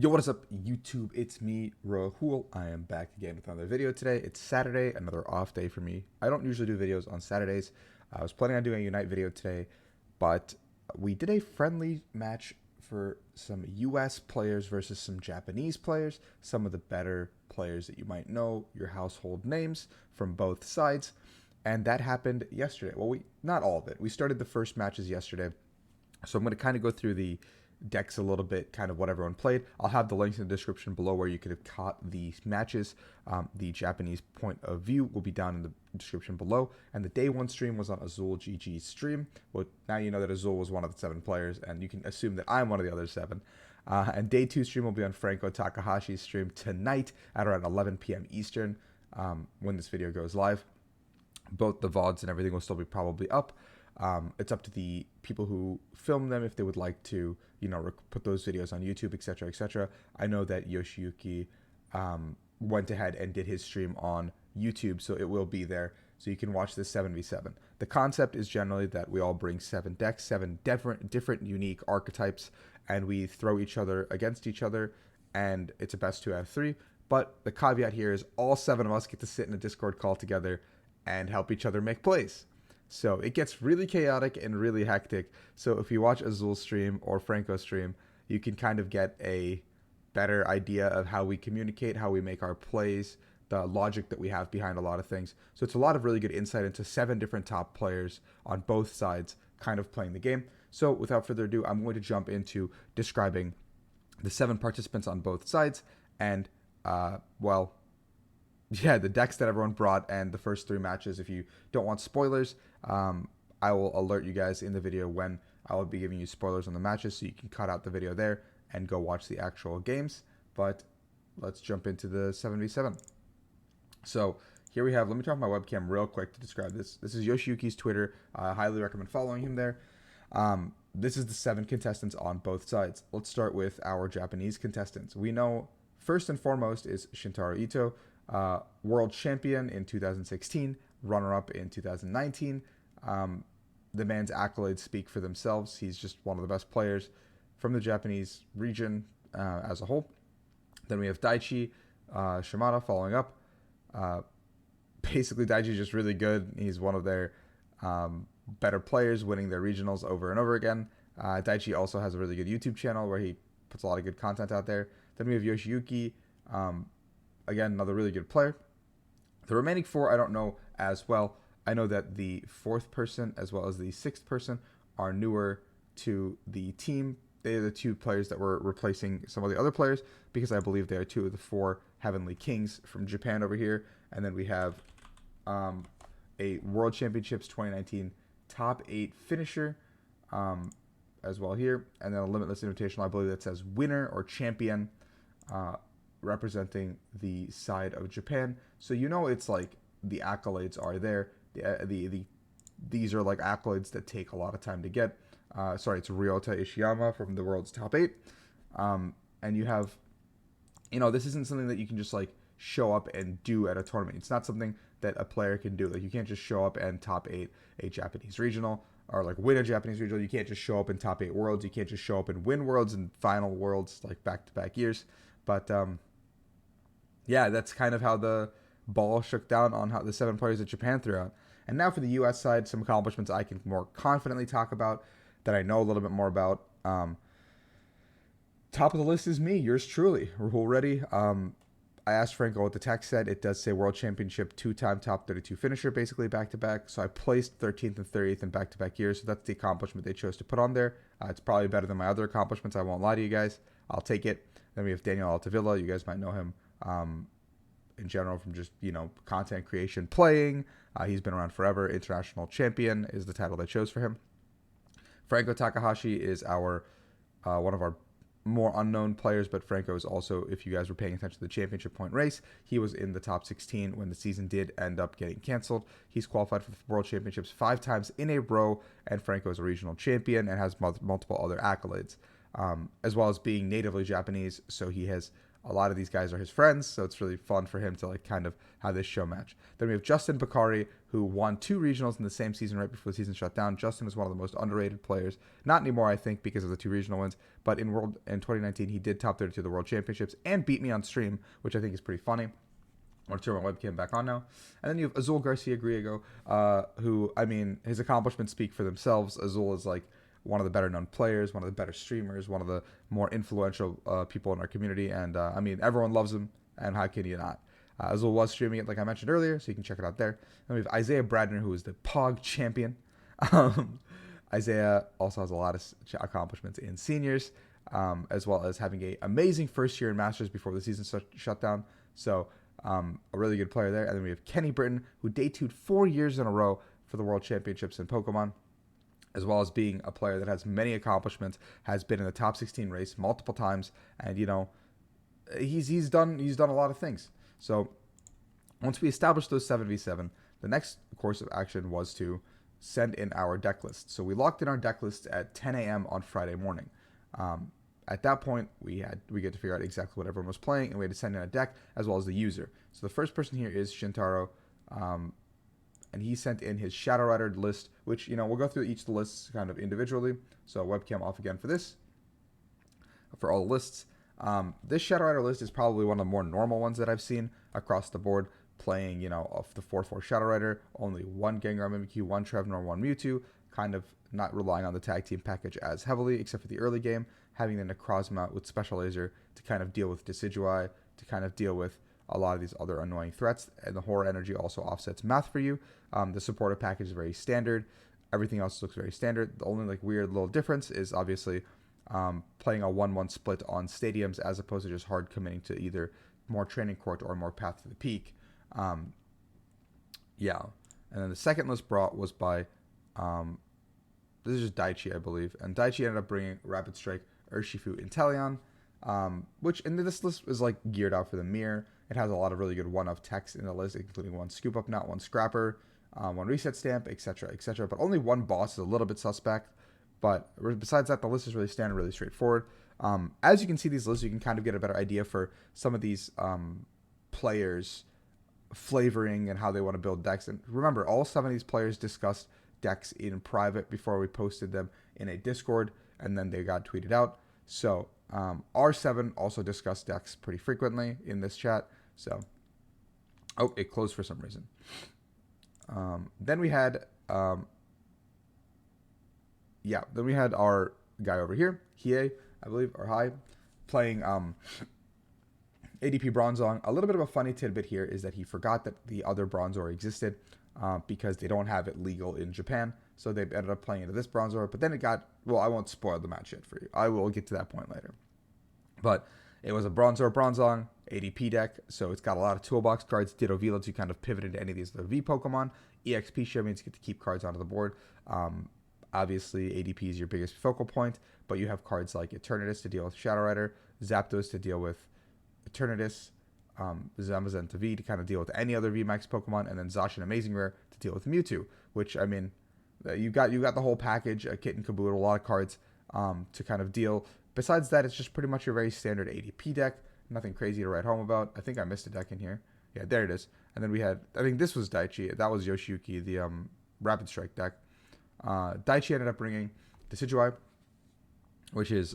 Yo, what is up, YouTube? It's me, Rahul. I am back again with another video today. It's Saturday, another off day for me. I don't usually do videos on Saturdays. I was planning on doing a Unite video today, but we did a friendly match for some US players versus some Japanese players, some of the better players that you might know, your household names from both sides. And that happened yesterday. Well, not all of it. We started the first matches yesterday. So I'm going to kind of go through the decks a little bit, kind of what everyone played. I'll have the links in the description below where you could have caught the matches. The Japanese point of view will be down in the description below. And the day one stream was on Azul GG's stream. Well, now you know that Azul was one of the 7 players, and you can assume that I'm one of the other 7. And day 2 stream will be on Franco Takahashi's stream tonight at around 11 p.m. Eastern when this video goes live. Both the VODs and everything will still be probably up. It's up to the people who film them if they would like to, put those videos on YouTube, etc., etc. I know that Yoshiyuki went ahead and did his stream on YouTube, so it will be there, so you can watch this 7v7. The concept is generally that we all bring 7 decks, 7 different unique archetypes, and we throw each other against each other, and it's a best 2 out of 3. But the caveat here is all 7 of us get to sit in a Discord call together and help each other make plays. So it gets really chaotic and really hectic. So if you watch Azul's stream or Franco's stream, you can kind of get a better idea of how we communicate, how we make our plays, the logic that we have behind a lot of things. So it's a lot of really good insight into 7 different top players on both sides kind of playing the game. So without further ado, I'm going to jump into describing the 7 participants on both sides and, the decks that everyone brought and the first 3 matches. If you don't want spoilers, I will alert you guys in the video when I will be giving you spoilers on the matches, so you can cut out the video there and go watch the actual games. But let's jump into the 7v7. So here we have, let me turn off my webcam real quick to describe this. This is Yoshiyuki's Twitter. I highly recommend following him there. This is the 7 contestants on both sides. Let's start with our Japanese contestants. We know first and foremost is Shintaro Ito, world champion in 2016, runner-up in 2019. The man's accolades speak for themselves. He's just one of the best players from the Japanese region as a whole. Then we have Daichi Shimada following up. Basically, Daichi's just really good. He's one of their better players, winning their regionals over and over again. Daichi also has a really good YouTube channel where he puts a lot of good content out there. Then we have Yoshiyuki. Again, another really good player. The remaining 4, I don't know as well. I know that the 4th person as well as the 6th person are newer to the team. They are the 2 players that were replacing some of the other players, because I believe they are 2 of the 4 Heavenly Kings from Japan over here. And then we have a World Championships 2019 top 8 finisher as well here. And then a Limitless Invitational, I believe that says winner or champion, representing the side of Japan. So it's like the accolades are there. These are like accolades that take a lot of time to get. It's Ryota Ishiyama from the world's top 8. And you have, this isn't something that you can just like show up and do at a tournament. It's not something that a player can do. Like, you can't just show up and top 8 a Japanese regional, or like win a Japanese regional. You can't just show up and top 8 worlds. You can't just show up and win worlds and final worlds like back-to-back years. But that's kind of how the ball shook down on how the 7 players that Japan threw out. And now for the US side, some accomplishments I can more confidently talk about, that I know a little bit more about. Top of the list is me, yours truly, Rahul Reddy. I asked Franco what the text said. It does say World Championship 2-time top 32 finisher, basically back-to-back. So I placed 13th and 30th in back-to-back years. So that's the accomplishment they chose to put on there. It's probably better than my other accomplishments. I won't lie to you guys. I'll take it. Then we have Daniel Altavilla. You guys might know him in general from just, content creation, playing. He's been around forever. International champion is the title they chose for him. Franco Takahashi is our one of our more unknown players, but Franco is also, if you guys were paying attention to the championship point race, he was in the top 16 when the season did end up getting canceled. He's qualified for the World Championships 5 times in a row, and Franco is a regional champion and has multiple other accolades, as well as being natively Japanese. So he has a lot of these guys are his friends, so it's really fun for him to like kind of have this show match. Then we have Justin Bakari, who won 2 regionals in the same season right before the season shut down. Justin is one of the most underrated players. Not anymore, I think, because of the 2 regional wins, but in 2019 he did top 32 the World Championships and beat me on stream, which I think is pretty funny. I want to turn my webcam back on now. And then you have Azul Garcia Griego, who, I mean, his accomplishments speak for themselves. Azul is like one of the better known players, one of the better streamers, one of the more influential people in our community. And I mean, everyone loves him, and how can you not? Azul was streaming it, like I mentioned earlier, so you can check it out there. Then we have Isaiah Bradner, who is the POG champion. Isaiah also has a lot of accomplishments in seniors, as well as having an amazing first year in Masters before the season shut down. So, a really good player there. And then we have Kenny Britton, who day-two'd 4 years in a row for the World Championships in Pokemon, as well as being a player that has many accomplishments, has been in the top 16 race multiple times, and you know, he's done a lot of things. So once we established those 7v7, the next course of action was to send in our deck list. So we locked in our deck list at 10 a.m. on Friday morning. At that point, we get to figure out exactly what everyone was playing, and we had to send in a deck as well as the user. So the first person here is Shintaro, and he sent in his Shadow Rider list, which, you know, we'll go through each of the lists kind of individually. So webcam off again for this, for all the lists. This Shadow Rider list is probably one of the more normal ones that I've seen across the board, playing, you know, off the 4/4 Shadow Rider, only 1 Gengar Mimikyu, 1 Trevenor, 1 Mewtwo, kind of not relying on the tag team package as heavily, except for the early game, having the Necrozma with Special Laser to kind of deal with Decidueye, to kind of deal with a lot of these other annoying threats, and the Horror Energy also offsets math for you. The supportive package is very standard. Everything else looks very standard. The only like weird little difference is obviously playing a 1/1 split on stadiums as opposed to just hard committing to either more Training Court or more Path to the Peak. Yeah. And then the second list brought was by, this is just Daichi, I believe. And Daichi ended up bringing Rapid Strike, Urshifu, Inteleon, which, and this list is like geared out for the mirror. It has a lot of really good one-of techs in the list, including 1 Scoop Up Knot, 1 Scrapper, 1 Reset Stamp, etc., etc. But only 1 boss is a little bit suspect. But besides that, the list is really standard, really straightforward. As you can see these lists, you can kind of get a better idea for some of these players' flavoring and how they want to build decks. And remember, all 7 of these players discussed decks in private before we posted them in a Discord, and then they got tweeted out. So R7 also discussed decks pretty frequently in this chat. So, oh, it closed for some reason. Then we had, then we had our guy over here, Hiei, I believe, or Hai, playing ADP Bronzong. A little bit of a funny tidbit here is that he forgot that the other Bronzor existed because they don't have it legal in Japan. So they ended up playing into this Bronzor. But then it got, well, I won't spoil the match yet for you. I will get to that point later. But it was a Bronzor Bronzong ADP deck. So it's got a lot of toolbox cards. Ditto V lets you kind of pivot into any of these other V Pokemon. EXP Show means you get to keep cards onto the board. Obviously, ADP is your biggest focal point, but you have cards like Eternatus to deal with Shadow Rider, Zapdos to deal with Eternatus, Zamazenta to V to kind of deal with any other VMAX Pokemon, and then Zacian Amazing Rare to deal with Mewtwo, which, I mean, you got the whole package, a kit and caboodle, a lot of cards to kind of deal. Besides that, it's just pretty much your very standard ADP deck, nothing crazy to write home about. I think I missed a deck in here. Yeah, there it is. And then we had, I think this was Daichi, that was Yoshiyuki, the Rapid Strike deck. Daichi ended up bringing Decidueye, which is,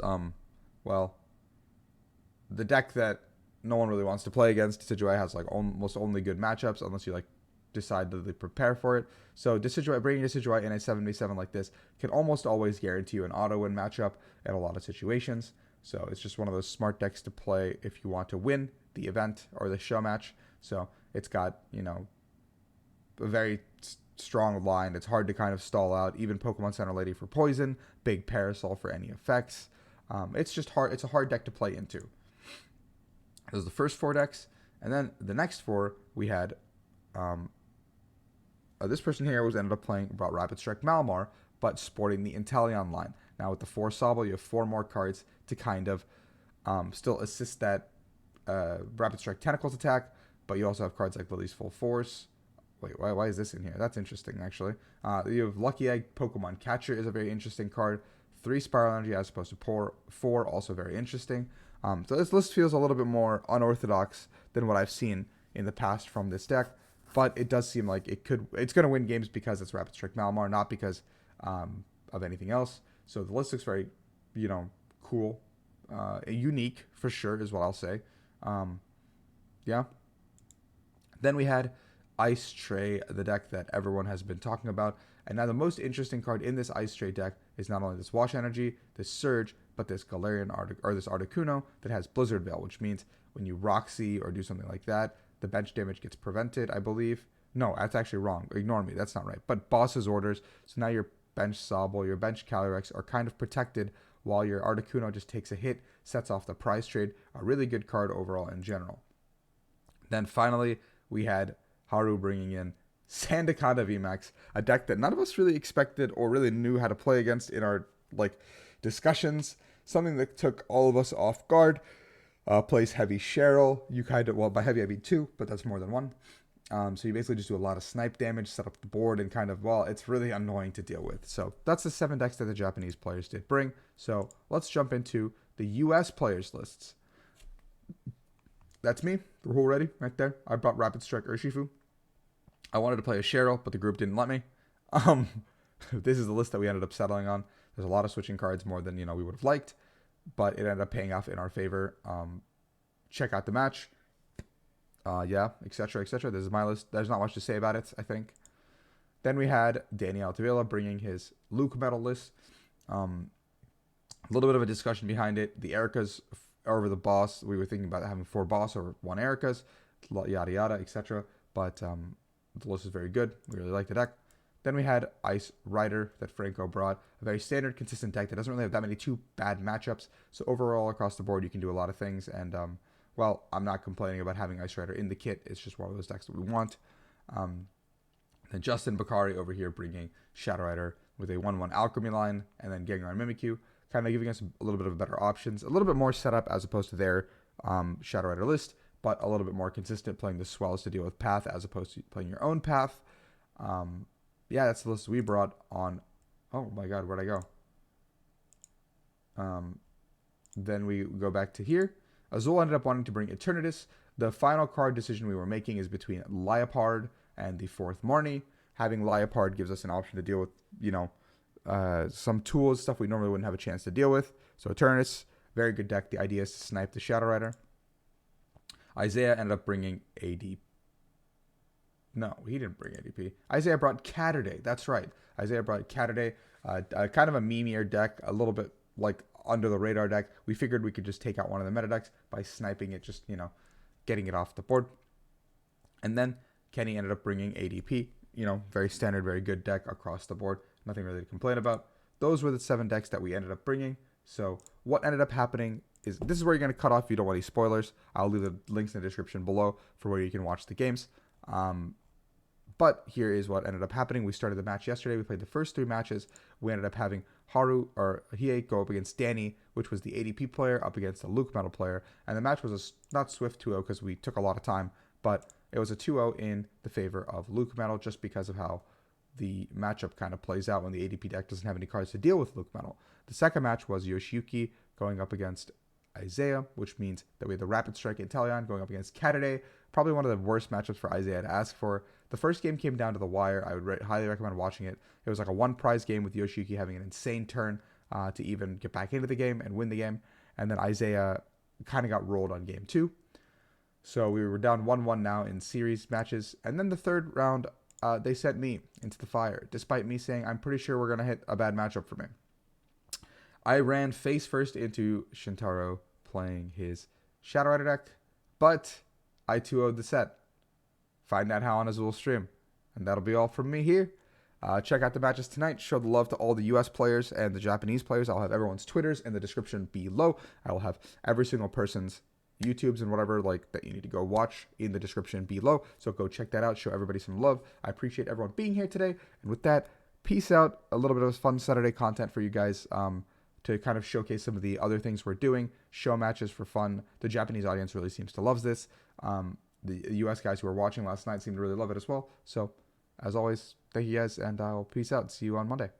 well, the deck that no one really wants to play against. Decidueye has like almost only good matchups unless you like decide to prepare for it. So bringing Decidueye in a 7v7 like this can almost always guarantee you an auto win matchup in a lot of situations. So it's just one of those smart decks to play if you want to win the event or the show match. So it's got, you know, a very strong line. It's hard to kind of stall out. Even Pokemon Center Lady for poison, big Parasol for any effects. It's just hard. It's a hard deck to play into. Those are the first 4 decks, and then the next 4 we had. This person here ended up brought Rapid Strike Malamar, but sporting the Inteleon line. Now with the 4 Sobble, you have 4 more cards to kind of still assist that Rapid Strike Tentacles attack, but you also have cards like Lily's Full Force. Wait, why is this in here? That's interesting, actually. You have Lucky Egg Pokemon Catcher is a very interesting card. 3 Spiral Energy as opposed to 4, also very interesting. So this list feels a little bit more unorthodox than what I've seen in the past from this deck, but it does seem like it's going to win games because it's Rapid Strike Malamar, not because of anything else. So the list looks very, cool, unique for sure is what I'll say. Yeah. Then we had Ice Tray, the deck that everyone has been talking about. And now the most interesting card in this Ice Tray deck is not only this Wash Energy, this Surge, but this this Articuno that has Blizzard Veil, which means when you Roxy or do something like that, the bench damage gets prevented, I believe. No, that's actually wrong. Ignore me. That's not right. But Boss's Orders. So now your bench Sobble, your bench Calyrex are kind of protected while your Articuno just takes a hit, sets off the prize trade. A really good card overall in general. Then finally, we had Haru bringing in Sandaconda VMAX, a deck that none of us really expected or really knew how to play against in our discussions. Something that took all of us off guard. Plays heavy Cheryl. You kind of, by heavy I mean 2, but that's more than 1. So you basically just do a lot of snipe damage, set up the board, and it's really annoying to deal with. So that's the 7 decks that the Japanese players did bring. So let's jump into the US players lists. That's me, Rahul Reddy, right there. I brought Rapid Strike Urshifu. I wanted to play a Cheryl, but the group didn't let me. This is the list that we ended up settling on. There's a lot of switching cards, more than we would have liked, but it ended up paying off in our favor. Check out the match. Yeah, etc., etc. This is my list. There's not much to say about it, I think. Then we had Danny Altavilla bringing his Luke Metal list. A little bit of a discussion behind it. The Ericas over the boss. We were thinking about having 4 boss over 1 Ericas, yada yada, etc. But the list is very good. We really like the deck. Then we had Ice Rider that Franco brought. A very standard, consistent deck that doesn't really have that many too bad matchups. So overall, across the board, you can do a lot of things. And, I'm not complaining about having Ice Rider in the kit. It's just one of those decks that we want. Then Justin Bakari over here bringing Shadow Rider with a 1/1 Alchemy line. And then Gengar and Mimikyu, kind of giving us a little bit of better options. A little bit more setup as opposed to their Shadow Rider list, but a little bit more consistent, playing the Swells to deal with Path as opposed to playing your own Path. Yeah, that's the list we brought on. Oh my god, where'd I go? Then we go back to here. Azul ended up wanting to bring Eternatus. The final card decision we were making is between Liepard and the 4th Marnie. Having Liepard gives us an option to deal with, some tools, stuff we normally wouldn't have a chance to deal with. So Eternatus, very good deck. The idea is to snipe the Shadow Rider. Isaiah ended up bringing AD. No, he didn't bring ADP. Isaiah brought Catterday. That's right. Isaiah brought Catterday. Kind of a memeier deck, a little bit under the radar deck. We figured we could just take out one of the meta decks by sniping it, just, getting it off the board. And then Kenny ended up bringing ADP. Very standard, very good deck across the board. Nothing really to complain about. Those were the 7 decks that we ended up bringing. So what ended up happening is, this is where you're going to cut off if you don't want any spoilers. I'll leave the links in the description below for where you can watch the games. But here is what ended up happening. We started the match yesterday. We played the first 3 matches. We ended up having Haru or Hiei go up against Danny, which was the ADP player, up against the Luke Metal player. And the match was not swift 2-0 because we took a lot of time, but it was a 2-0 in the favor of Luke Metal, just because of how the matchup kind of plays out when the ADP deck doesn't have any cards to deal with Luke Metal. The second match was Yoshiyuki going up against Isaiah, which means that we had the Rapid Strike Inteleon going up against Catterday. Probably one of the worst matchups for Isaiah to ask for. The first game came down to the wire. I would highly recommend watching it. It was like a 1 prize game with Yoshiyuki having an insane turn to even get back into the game and win the game. And then Isaiah kind of got rolled on game 2. So we were down 1-1 now in series matches. And then the third round, they sent me into the fire, despite me saying, I'm pretty sure we're going to hit a bad matchup for me. I ran face first into Shintaro playing his Shadow Rider deck, but I 2-0'd the set. Find out how on Azul stream. And that'll be all from me here. Check out the matches tonight. Show the love to all the US players and the Japanese players. I'll have everyone's Twitters in the description below. I will have every single person's YouTubes and whatever that you need to go watch in the description below. So go check that out. Show everybody some love. I appreciate everyone being here today. And with that, peace out. A little bit of fun Saturday content for you guys to kind of showcase some of the other things we're doing. Show matches for fun. The Japanese audience really seems to love this. The US guys who were watching last night seem to really love it as well. So, as always, thank you guys, and I'll peace out. See you on Monday.